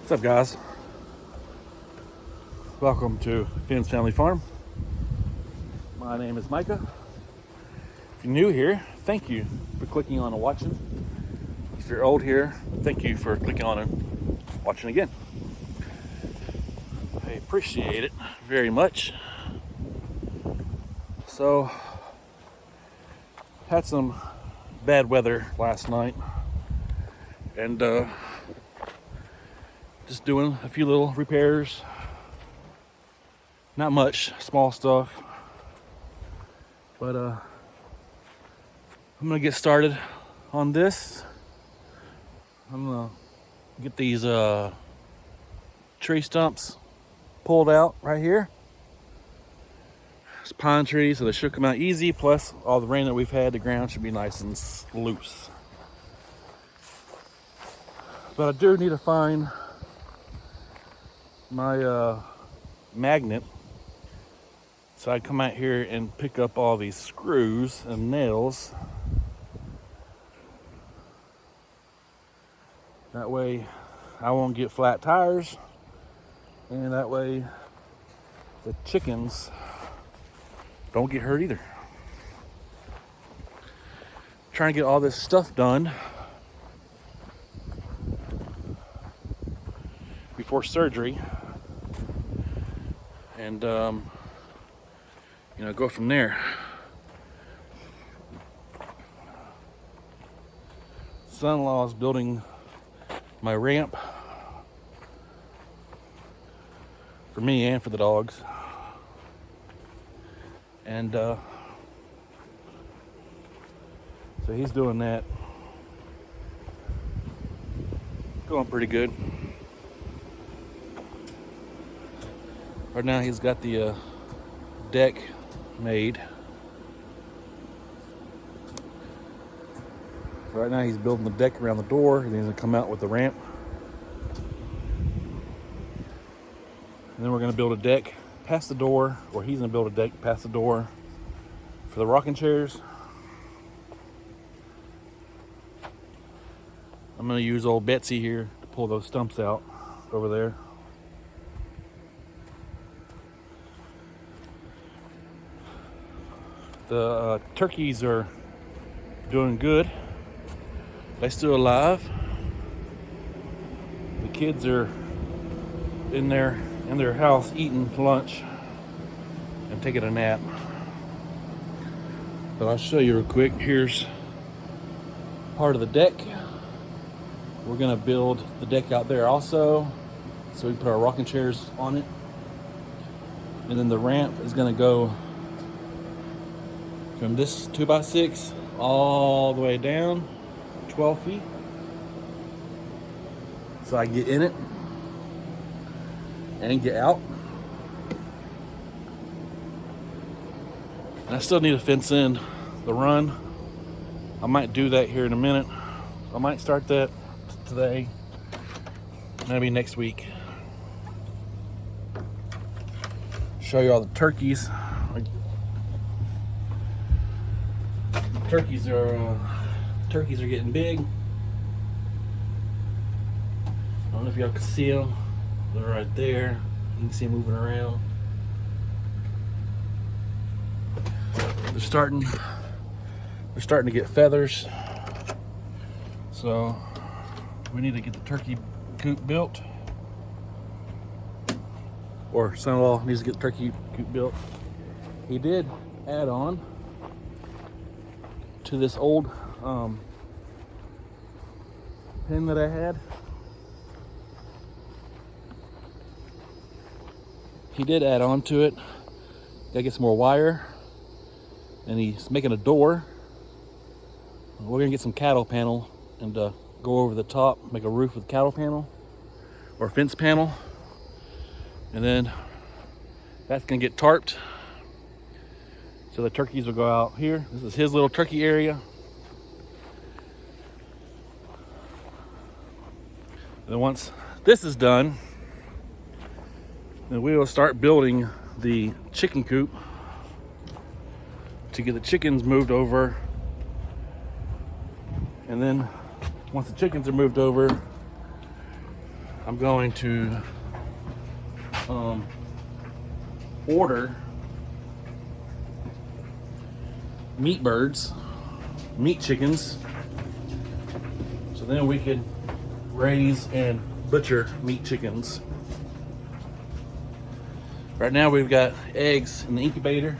What's up, guys? Welcome to Finn's Family Farm. My name is Micah. If you're new here, thank you for clicking on and watching. If you're old here, thank you for clicking on and watching again. I appreciate it very much. So, had some bad weather last night, and just doing a few little repairs. Not much, small stuff, but I'm gonna get started on this. I'm gonna get these tree stumps pulled out right here. It's pine trees, so they should come out easy. Plus, all the rain that we've had, the ground should be nice and loose. But I do need to find my magnet, so I come out here and pick up all these screws and nails. That way I won't get flat tires, and that way the chickens don't get hurt either. Trying to get all this stuff done before surgery, and go from there. Son-in-law is building my ramp for me and for the dogs, and so he's doing that. Going pretty good. Right now he's got the deck made. Right now he's building the deck around the door, and then he's gonna come out with the ramp. And then we're gonna build a deck past the door, or he's gonna build a deck past the door for the rocking chairs. I'm gonna use old Betsy here to pull those stumps out over there. The turkeys are doing good. They're still alive. The kids are in their house eating lunch and taking a nap. But I'll show you real quick. Here's part of the deck. We're gonna build the deck out there also, so we can put our rocking chairs on it. And then the ramp is gonna go from this 2x6 all the way down 12 feet, so I can get in it and get out. And I still need to fence in the run. I might do that here in a minute. I might start that today, maybe next week. Show you all the turkeys. Turkeys are getting big. I don't know if y'all can see them. They're right there. You can see them moving around. They're starting to get feathers. So we need to get the turkey coop built. Or son-in-law needs to get the turkey coop built. He did add on to this old pen that I had. He did add on to it. Gotta get some more wire, and he's making a door. We're gonna get some cattle panel and go over the top, make a roof with cattle panel or fence panel, and then that's gonna get tarped. So the turkeys will go out here. This is his little turkey area. And then once this is done, then we will start building the chicken coop to get the chickens moved over. And then once the chickens are moved over, I'm going to order meat birds, meat chickens, so then we could raise and butcher meat chickens. Right now we've got eggs in the incubator,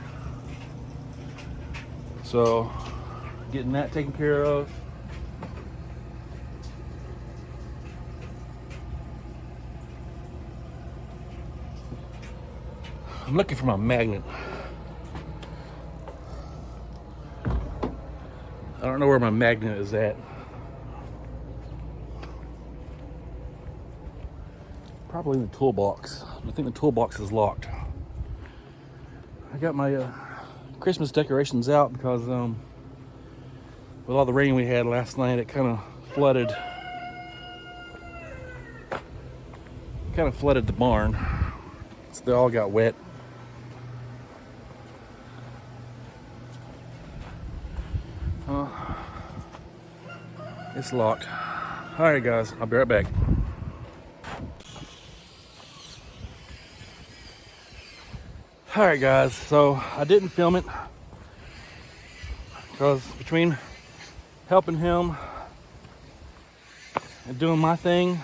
so getting that taken care of. I'm looking for my magnet. I don't know where my magnet is at. Probably in the toolbox. I think the toolbox is locked. I got my Christmas decorations out because with all the rain we had last night, it kind of flooded the barn. So they all got wet. It's locked. All right, guys, I'll be right back. All right, guys, so I didn't film it because between helping him and doing my thing,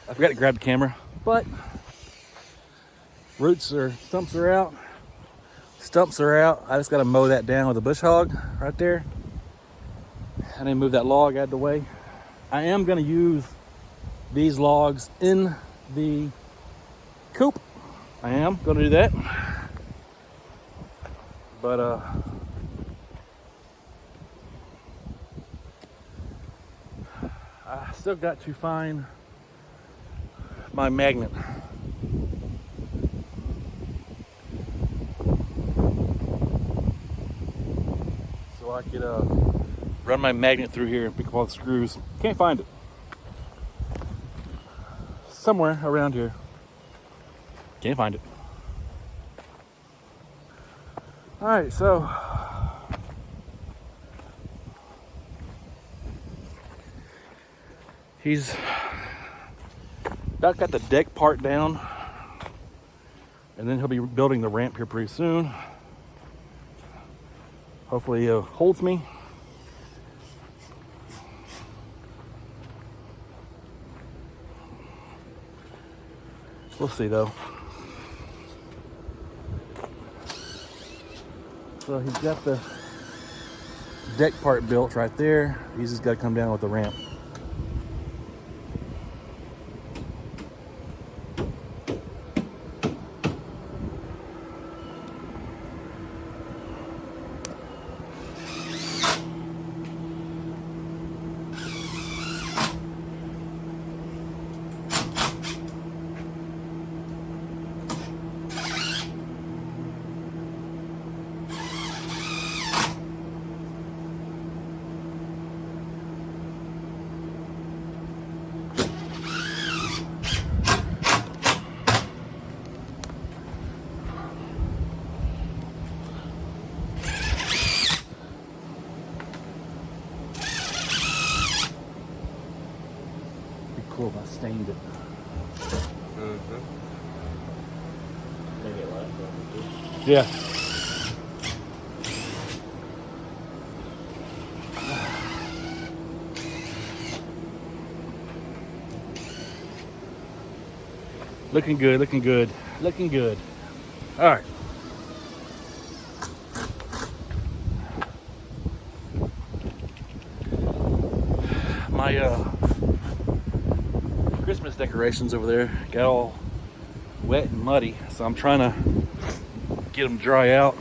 I forgot to grab the camera. But stumps are out. Stumps are out. I just got to mow that down with a bush hog right there. I didn't move that log out of the way. I am going to use these logs in the coop. I am going to do that. But I still got to find my magnet. So I could run my magnet through here and pick up all the screws. Can't find it. Somewhere around here. Can't find it. All right, so he's about got the deck part down, and then he'll be building the ramp here pretty soon. Hopefully he holds me. We'll see though. So he's got the deck part built right there. He's just got to come down with the ramp. Cool if I stained it. Yeah. Looking good, looking good, looking good. All right. My Christmas decorations over there got all wet and muddy, so I'm trying to get them dry out.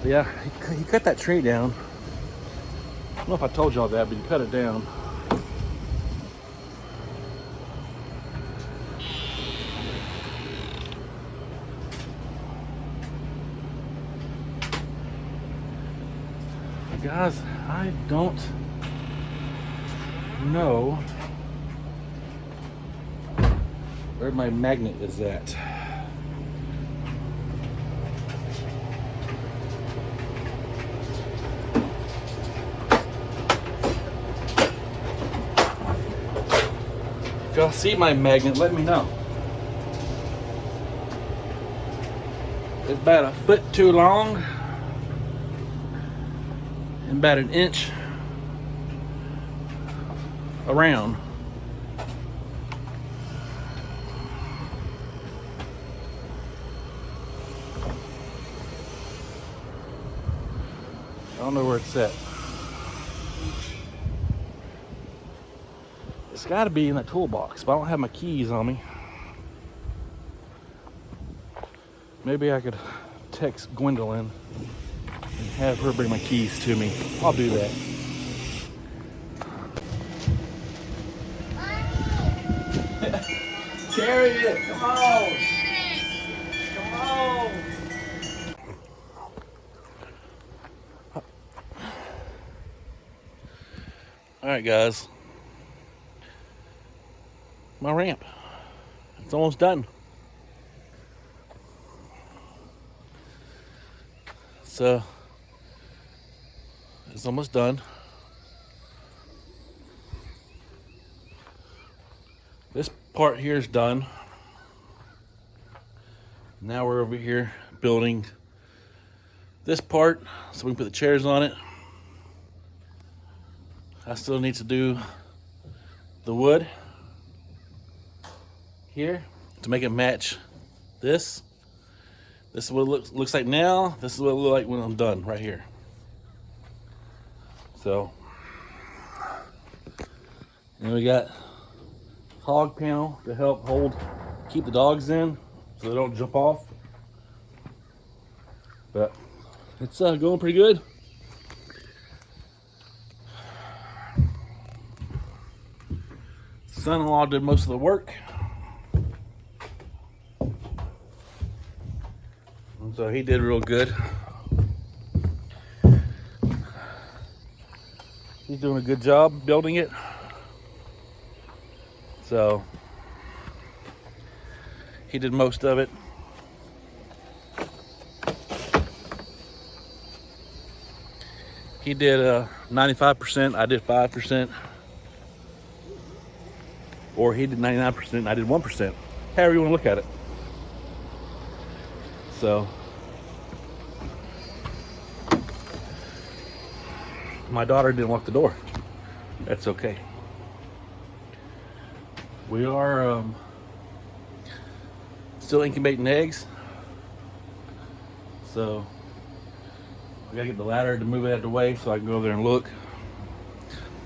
But yeah, he cut that tree down. I don't know if I told y'all that, but he cut it down. Guys, I don't know where my magnet is at. y'all see my magnet, let me know. It's about a foot too long and about an inch around. I don't know where it's at. It's got to be in the toolbox, but I don't have my keys on me. Maybe I could text Gwendolyn and have her bring my keys to me. I'll do that. Carry it! Come on! Come on! Alright guys. My ramp. It's almost done. So it's almost done. This part here is done. Now we're over here building this part so we can put the chairs on it. I still need to do the wood here to make it match this. This is what it looks like now. This is what it looks like when I'm done right here. So, and we got hog panel to help keep the dogs in so they don't jump off. But it's going pretty good. Son-in-law did most of the work. And so he did real good. He's doing a good job building it. So he did most of it. He did 95%, I did 5%. Or he did 99% and I did 1%. However you want to look at it. So my daughter didn't lock the door. That's okay. We are still incubating eggs. So I gotta get the ladder to move it out of the way so I can go over there and look.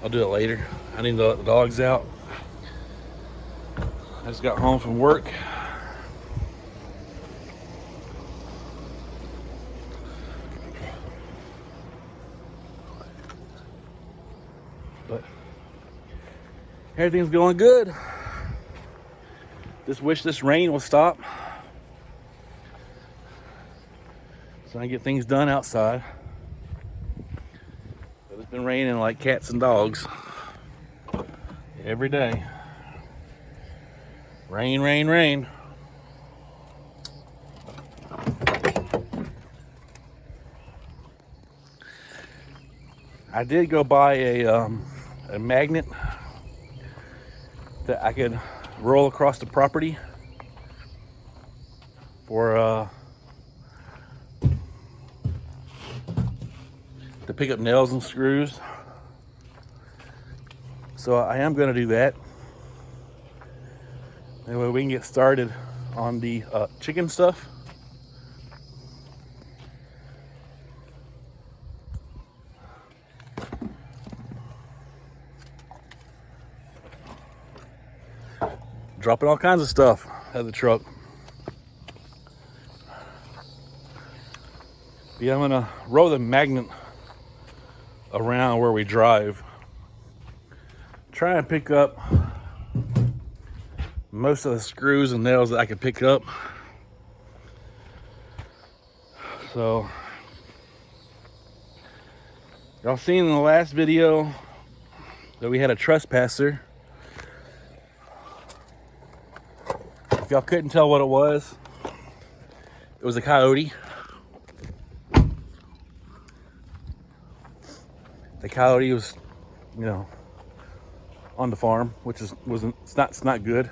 I'll do it later. I need to let the dogs out. I just got home from work. But everything's going good. Just wish this rain will stop so I can get things done outside. But it's been raining like cats and dogs every day. Rain, rain, rain. I did go buy a magnet that I could roll across the property for to pick up nails and screws. So I am going to do that. Anyway, we can get started on the chicken stuff. Dropping all kinds of stuff out of the truck. Yeah, I'm gonna roll the magnet around where we drive. Try and pick up most of the screws and nails that I could pick up. So, y'all seen in the last video that we had a trespasser. If y'all couldn't tell what it was a coyote. The coyote was, on the farm, which it's not good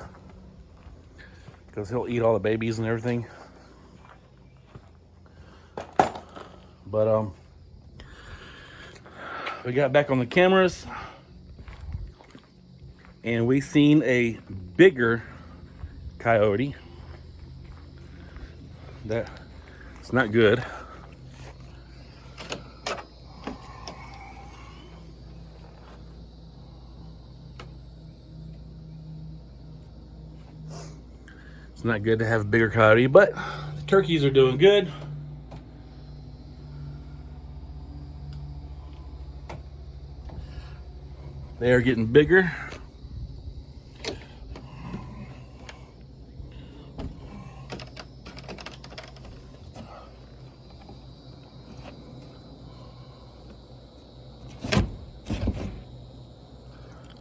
because he'll eat all the babies and everything. But we got back on the cameras and we seen a bigger coyote. That it's not good. It's not good to have a bigger coyote, but the turkeys are doing good. They are getting bigger.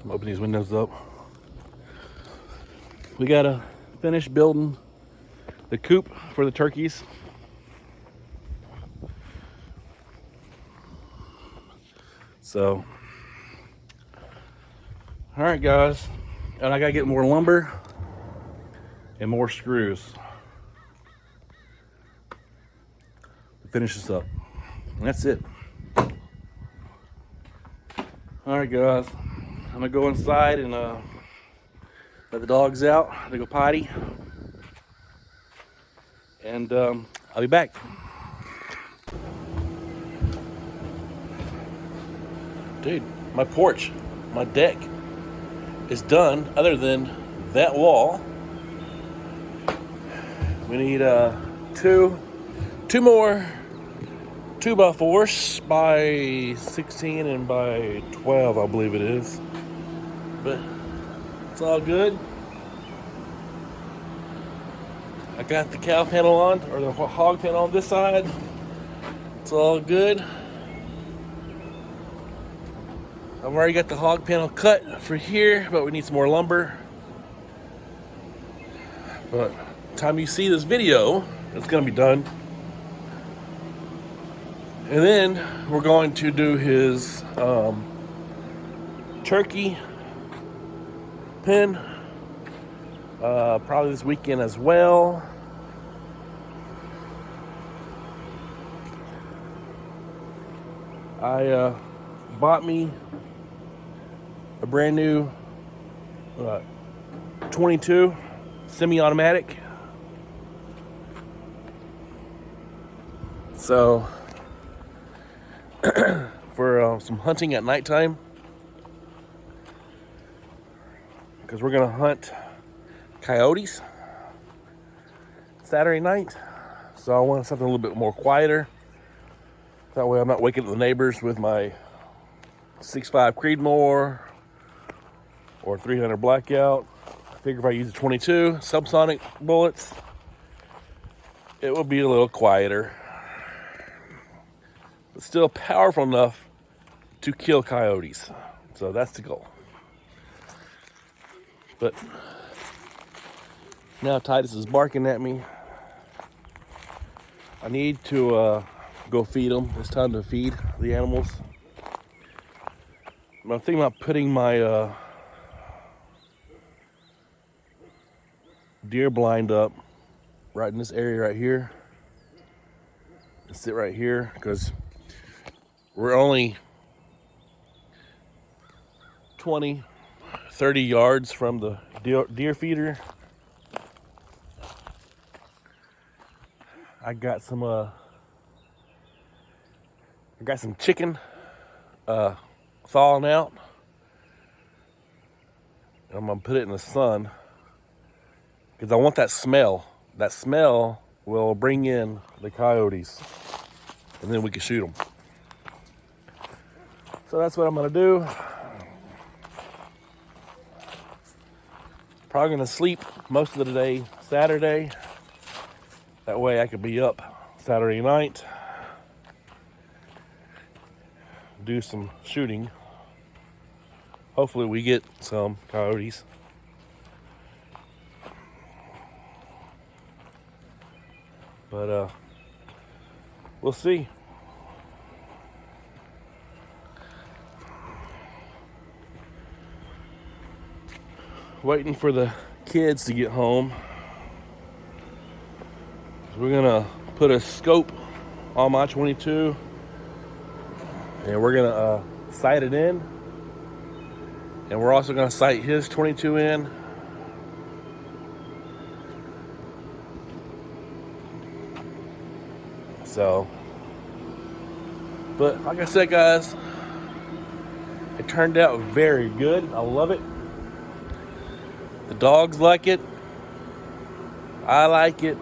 I'm opening these windows up. We gotta finish building the coop for the turkeys. So, all right, guys, and I gotta get more lumber and more screws to finish this up. And that's it. All right, guys, I'm gonna go inside and let the dogs out. They go potty, and I'll be back. Dude, my porch, my deck is done, other than that wall. We need two more 2x4s by 16 and by 12, I believe it is. But it's all good. I got the cow panel on, or the hog panel on this side. It's all good. I've already got the hog panel cut for here, but we need some more lumber. But by the time you see this video, it's gonna be done. And then we're going to do his turkey pen probably this weekend as well. I bought me a brand new 22 semi-automatic. So for some hunting at nighttime, because we're gonna hunt coyotes Saturday night. So I want something a little bit more quieter. That way I'm not waking up the neighbors with my 6.5 Creedmoor or 300 Blackout. I figure if I use a 22 subsonic bullets, it will be a little quieter, but still powerful enough to kill coyotes. So that's the goal. But now Titus is barking at me. I need to go feed them. It's time to feed the animals. I'm thinking about putting my deer blind up right in this area right here. And sit right here, because we're only 20, 30 yards from the deer feeder. I got some chicken thawing out. I'm gonna put it in the sun because I want that smell. That smell will bring in the coyotes, and then we can shoot them. So that's what I'm gonna do. Probably gonna sleep most of the day Saturday. That way I could be up Saturday night, do some shooting. Hopefully we get some coyotes. But we'll see. waiting for the kids to get home. We're gonna put a scope on my 22, and we're gonna sight it in, and we're also gonna sight his 22 in. So, but like I said, guys, it turned out very good. I love it. The dogs like it. I like it.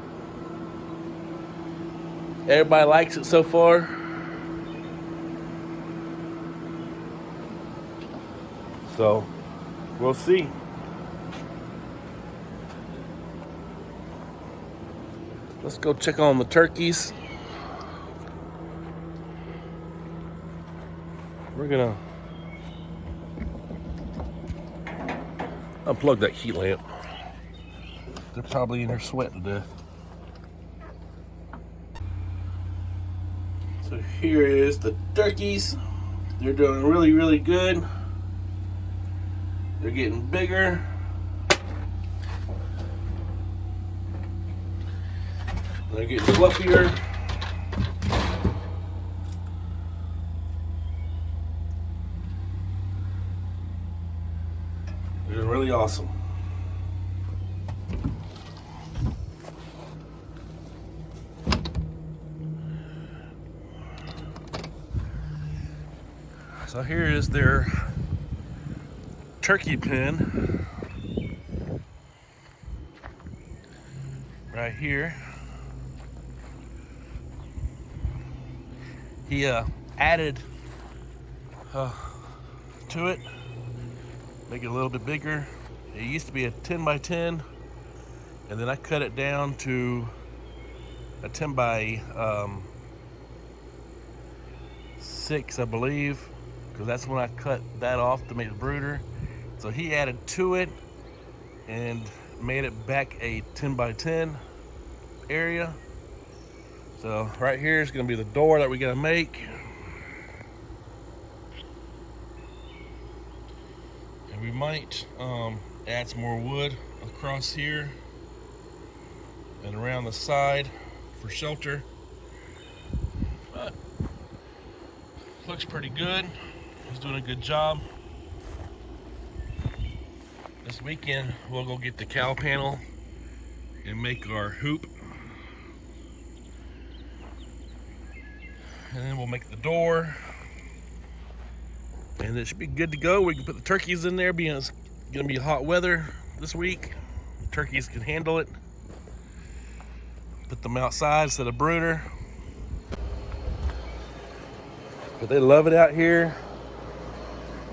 Everybody likes it so far. So, we'll see. Let's go check on the turkeys. We're gonna unplug that heat lamp. They're probably in there sweating to death. So here is the turkeys. They're doing really, really good. They're getting bigger. They're getting fluffier. They're really awesome. So here is their turkey pen right here. He added to it, make it a little bit bigger. It used to be a 10 by 10, and then I cut it down to a 10 by 6, I believe, because that's when I cut that off to make the brooder. So he added to it and made it back a 10 by 10 area. So right here is going to be the door that we got to make. And we might add some more wood across here and around the side for shelter. But looks pretty good. He's doing a good job. This weekend we'll go get the cow panel and make our hoop. And then we'll make the door. And it should be good to go. We can put the turkeys in there, being it's gonna be hot weather this week. The turkeys can handle it. Put them outside instead of brooder. But they love it out here.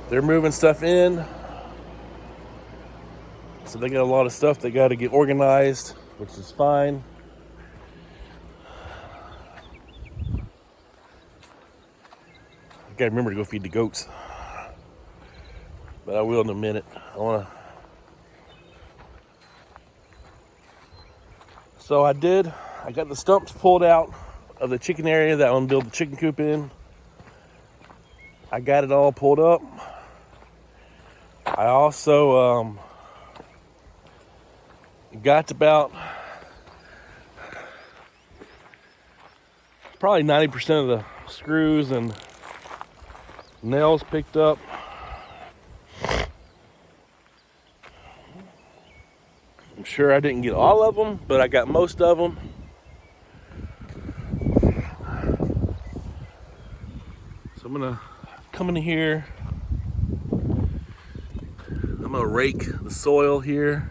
They're moving stuff in. So they got a lot of stuff they got to get organized, which is fine. I gotta remember to go feed the goats, but I will in a minute. So I got the stumps pulled out of the chicken area that I'm gonna build the chicken coop in. I got it all pulled up. I also got about probably 90% of the screws and nails picked up. I'm sure I didn't get all of them, but I got most of them. So I'm gonna come in here. I'm gonna rake the soil here,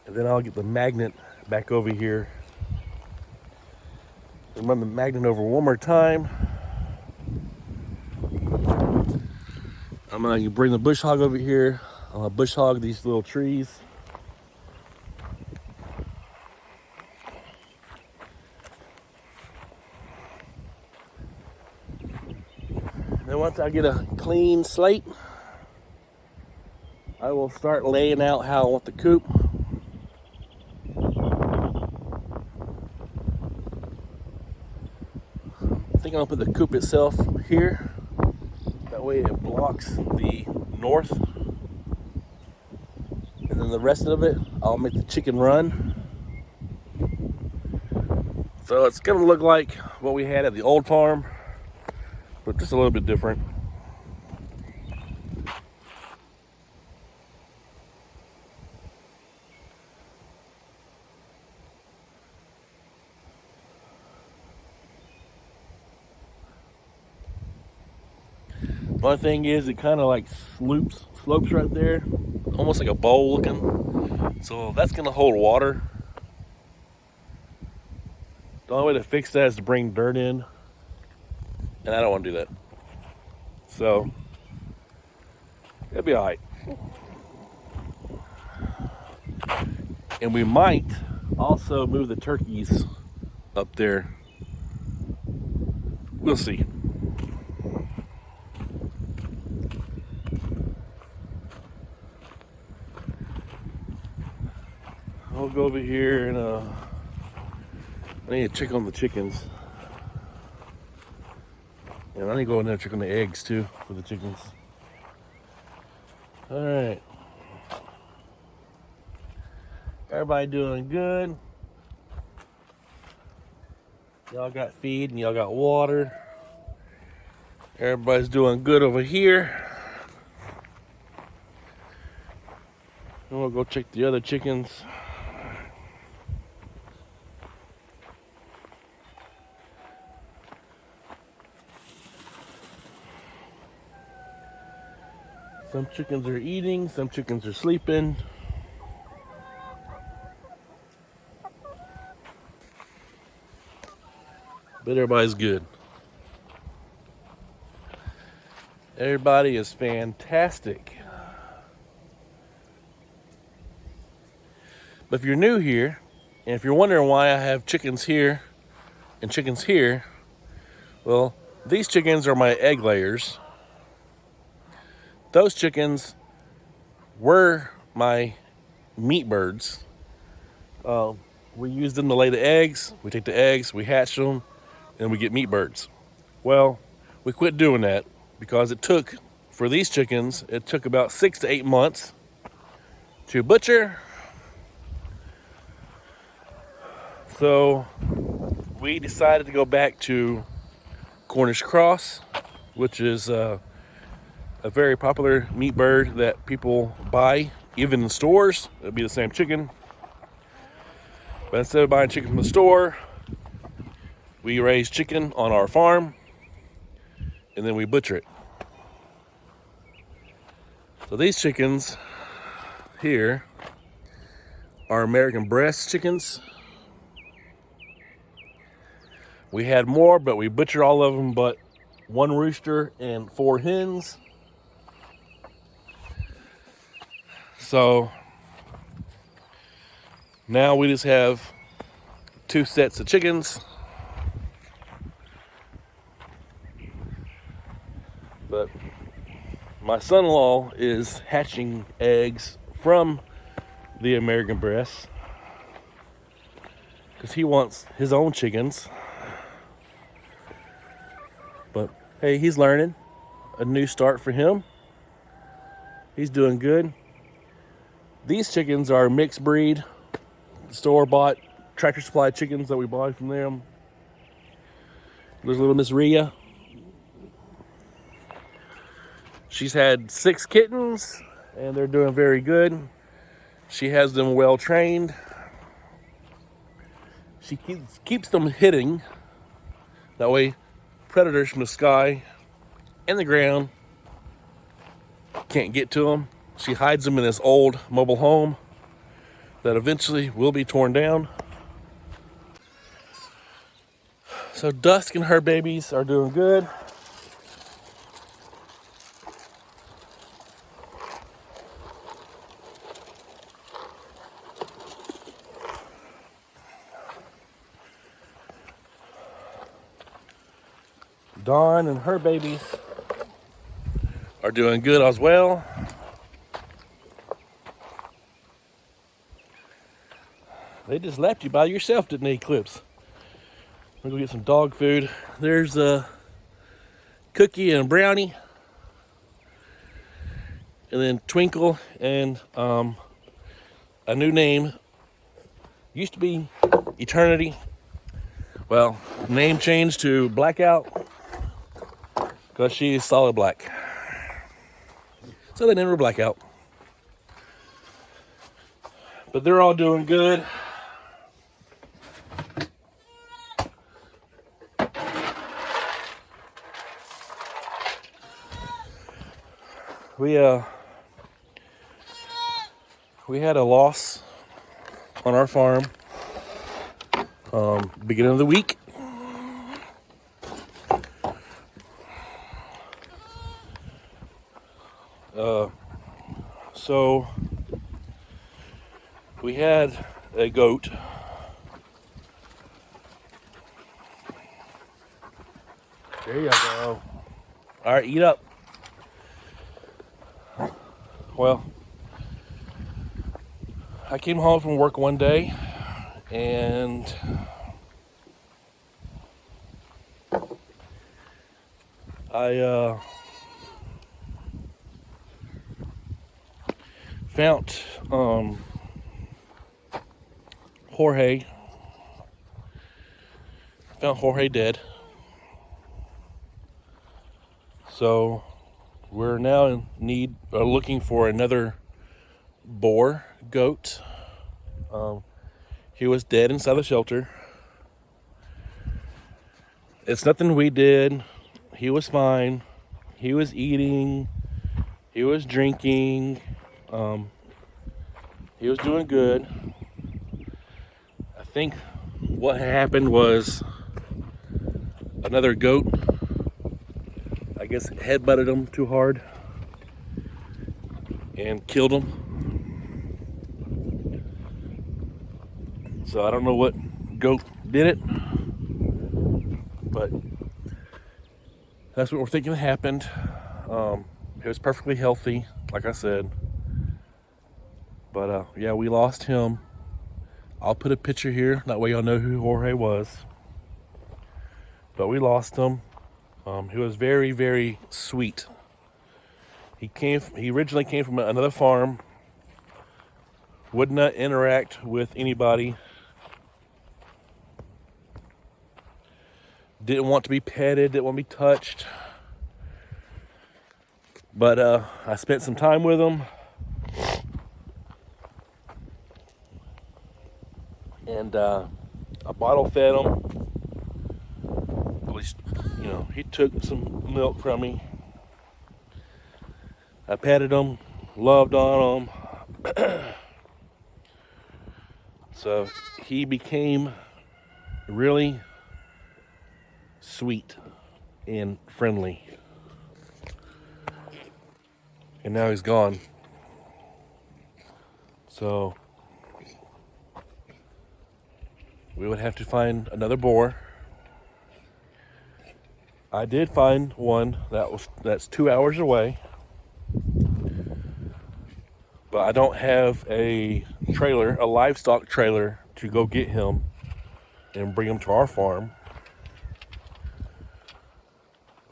and then I'll get the magnet back over here and run the magnet over one more time. I'm gonna bring the bush hog over here. I'm gonna bush hog these little trees. Then once I get a clean slate, I will start laying out how I want the coop. I think I'm gonna put the coop itself here. That way it blocks the north then the rest of it, I'll make the chicken run. So it's gonna look like what we had at the old farm, but just a little bit different. One thing is, it kind of like slopes right there, almost like a bowl looking. So that's gonna hold water. The only way to fix that is to bring dirt in, and I don't want to do that. So it'll be all right. And we might also move the turkeys up there. We'll see. I'll go over here and I need to check on the chickens. And I need to go in there and check on the eggs too for the chickens. All right. Everybody doing good. Y'all got feed and y'all got water. Everybody's doing good over here. And we'll go check the other chickens. Some chickens are eating, some chickens are sleeping. But everybody's good. Everybody is fantastic. But if you're new here, and if you're wondering why I have chickens here and chickens here, well, these chickens are my egg layers. Those chickens were my meat birds. We use them to lay the eggs. We take the eggs, we hatch them, and we get meat birds. Well, we quit doing that because for these chickens, it took about 6 to 8 months to butcher. So we decided to go back to Cornish cross, which is a very popular meat bird that people buy, even in stores. It'll be the same chicken. But instead of buying chicken from the store, we raise chicken on our farm, and then we butcher it. So these chickens here are American breast chickens. We had more, but we butchered all of them but 1 rooster and 4 hens. So now we just have 2 sets of chickens. But my son-in-law is hatching eggs from the American breasts because he wants his own chickens. But hey, he's learning. A new start for him. He's doing good. These chickens are mixed breed, store-bought Tractor Supply chickens that we bought from them. There's little Miss Rhea. She's had 6 kittens, and they're doing very good. She has them well trained. She keeps them hitting. That way, predators from the sky and the ground can't get to them. She hides them in this old mobile home that eventually will be torn down. So Dusk and her babies are doing good. Dawn and her babies are doing good as well. They just left you by yourself, didn't they, Eclipse? We're gonna get some dog food. There's a Cookie and Brownie. And then Twinkle and a new name. Used to be Eternity. Well, name changed to Blackout because she's solid black. So they named her Blackout. But they're all doing good. We had a loss on our farm beginning of the week. So we had a goat. There you go. All right, eat up. Well, I came home from work one day and I found Jorge. Found Jorge dead. So we're now in need, looking for another boar goat. He was dead inside the shelter. It's nothing we did. He was fine. He was eating. He was drinking. He was doing good. I think what happened was another goat, I guess, headbutted him too hard and killed him. So I don't know what goat did it, but that's what we're thinking happened. He was perfectly healthy, like I said. But yeah, we lost him. I'll put a picture here, that way y'all know who Jorge was. But we lost him. He was very, very sweet. He originally came from another farm. Would not interact with anybody. Didn't want to be petted, didn't want to be touched. But I spent some time with him. And I bottle fed him. At least, you know, he took some milk from me. I petted him, loved on him. So he became really sweet and friendly. And now he's gone. So we would have to find another boar. I did find one that's 2 hours away. But I don't have a trailer, a livestock trailer, to go get him and bring him to our farm,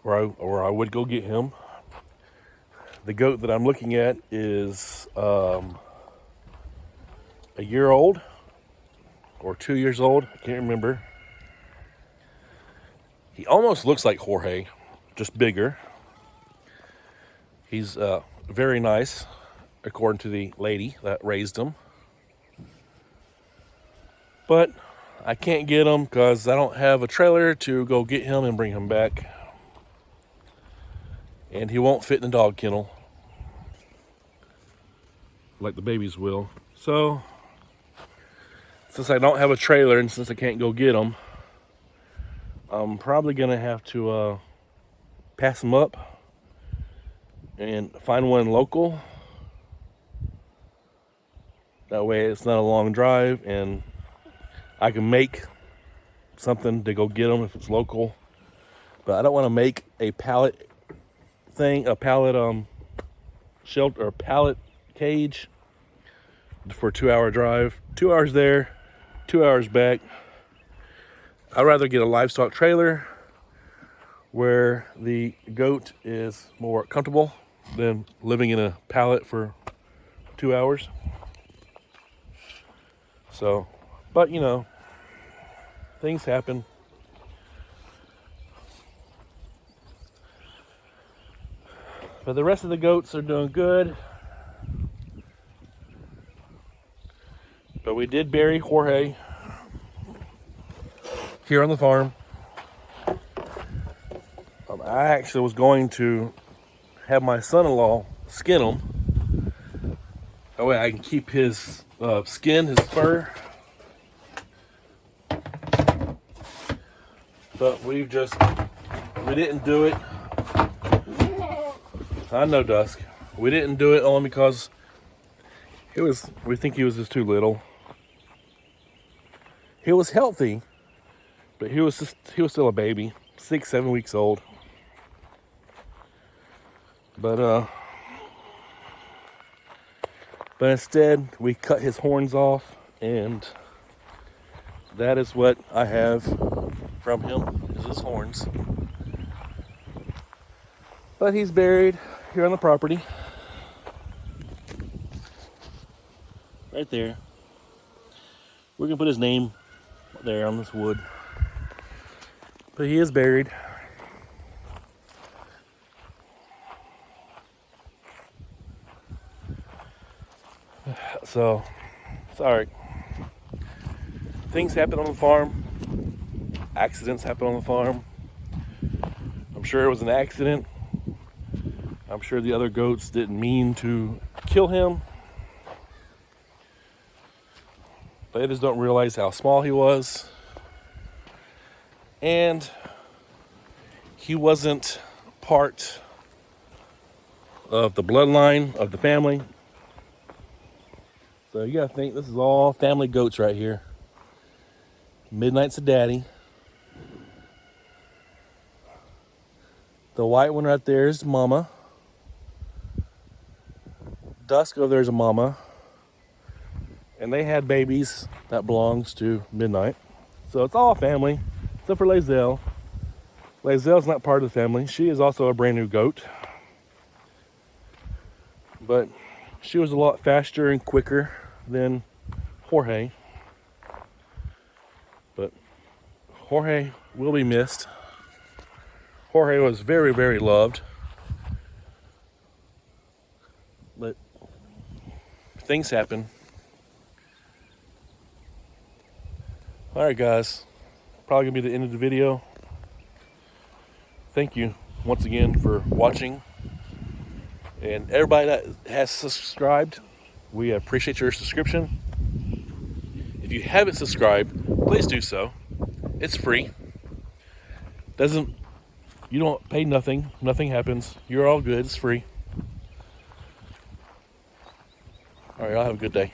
or I would go get him. The goat that I'm looking at is a year old or 2 years old. I can't remember. He almost looks like Jorge, just bigger. He's very nice, according to the lady that raised him. But I can't get him because I don't have a trailer to go get him and bring him back. And he won't fit in the dog kennel like the babies will. So, since I don't have a trailer and since I can't go get him, I'm probably going to have to pass him up and find one local. That way it's not a long drive and I can make something to go get them if it's local. But I don't want to make a pallet thing, a pallet shelter or pallet cage for a 2 hour drive. 2 hours there, 2 hours back. I'd rather get a livestock trailer where the goat is more comfortable than living in a pallet for 2 hours. So, but you know, things happen. But the rest of the goats are doing good. But we did bury Jorge here on the farm. I actually was going to have my son-in-law skin him. That way I can keep his skin, his fur. But we didn't do it. I know, Dusk. We didn't do it only because we think he was just too little. He was healthy, but he was still a baby, 6-7 weeks old. But instead we cut his horns off, and that is what I have from him, is his horns. But he's buried here on the property. Right there. We're gonna put his name there on this wood. But he is buried. So, it's alright. Things happen on the farm. Accidents happen on the farm. I'm sure it was an accident. I'm sure the other goats didn't mean to kill him. They just don't realize how small he was. And he wasn't part of the bloodline of the family. So you gotta think, this is all family goats right here. Midnight's a daddy. The white one right there is mama. Dusk over there is a mama. And they had babies that belongs to Midnight. So it's all family, except for Lazelle. Lazelle's not part of the family. She is also a brand new goat. But she was a lot faster and quicker than Jorge. But Jorge will be missed. Jorge was very, very loved. But things happen. Alright guys, probably gonna be the end of the video. Thank you once again for watching. And everybody that has subscribed, we appreciate your subscription. If you haven't subscribed, please do so. It's free. You don't pay nothing. Nothing happens. You're all good. It's free. All right, y'all have a good day.